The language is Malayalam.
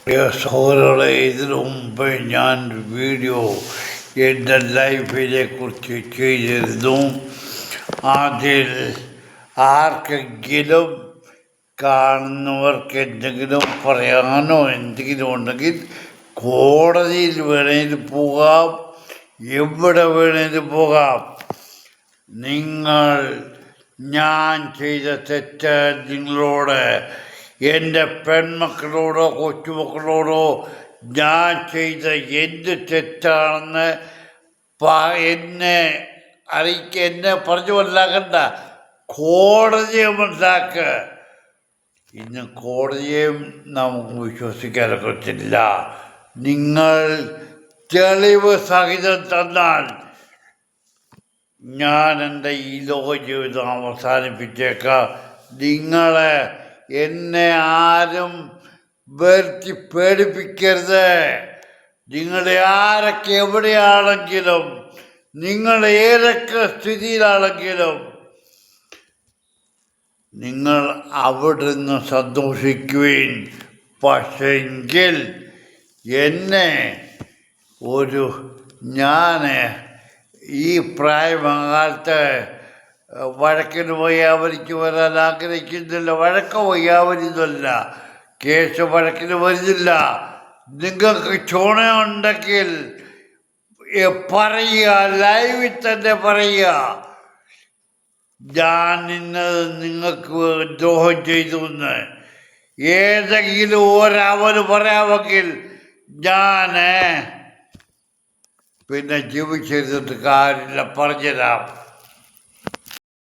സഹോദരങ്ങളെ, ഇതിനു മുമ്പ് ഞാൻ വീഡിയോ എൻ്റെ ലൈഫിനെ കുറിച്ച് ചെയ്തിരുന്നു. അതിൽ ആർക്കെങ്കിലും കാണുന്നവർക്ക് എന്തെങ്കിലും പറയാനോ എന്തെങ്കിലും ഉണ്ടെങ്കിൽ കോടതിയിൽ വേണേലും പോകാം, എവിടെ വേണേലും പോകാം. ഞാൻ ചെയ്ത തെറ്റ് നിങ്ങളോട്, എൻ്റെ പെൺമക്കളോടോ കൊച്ചുമക്കളോടോ ഞാൻ ചെയ്ത എന്ത് തെറ്റാണെന്ന് എന്നെ പറഞ്ഞു മനസ്സിലാക്കണ്ട, കോടതിയെ മനസ്സിലാക്ക്. ഇന്ന് കോടതിയെയും നമുക്ക് വിശ്വസിക്കാനൊക്കത്തില്ല. നിങ്ങൾ തെളിവ് സഹിതം തന്നാൽ ഞാൻ എൻ്റെ ഈ ലോക ജീവിതം അവസാനിപ്പിച്ചേക്കാം. എന്നെ ആരും വരുത്തി പേടിപ്പിക്കരുത്. നിങ്ങളെ ആരൊക്കെ എവിടെയാണെങ്കിലും, നിങ്ങൾ ഏതൊക്കെ സ്ഥിതിയിലാണെങ്കിലും നിങ്ങൾ അവിടുന്ന് സന്തോഷിക്കുവിൻ. പക്ഷെങ്കിൽ ഞാൻ ഈ പ്രായകാലത്ത് വഴക്കിന് വയ്യാവലിക്ക് വരാൻ ആഗ്രഹിക്കുന്നില്ല. വഴക്ക വയ്യാവലിന്നല്ല, കേസ് വഴക്കിന് വരുന്നില്ല. നിങ്ങൾക്ക് ചുണയുണ്ടെങ്കിൽ പറയുക, ലൈവിൽ തന്നെ പറയുക, ഞാൻ നിങ്ങൾക്ക് ദ്രോഹം ചെയ്തു എന്ന്. ഏതെങ്കിലും ഒരവന് പറയാമെങ്കിൽ ഞാൻ പിന്നെ ജീവിച്ചിരുന്നിട്ട് കാര്യമില്ല, പറഞ്ഞുതരാം.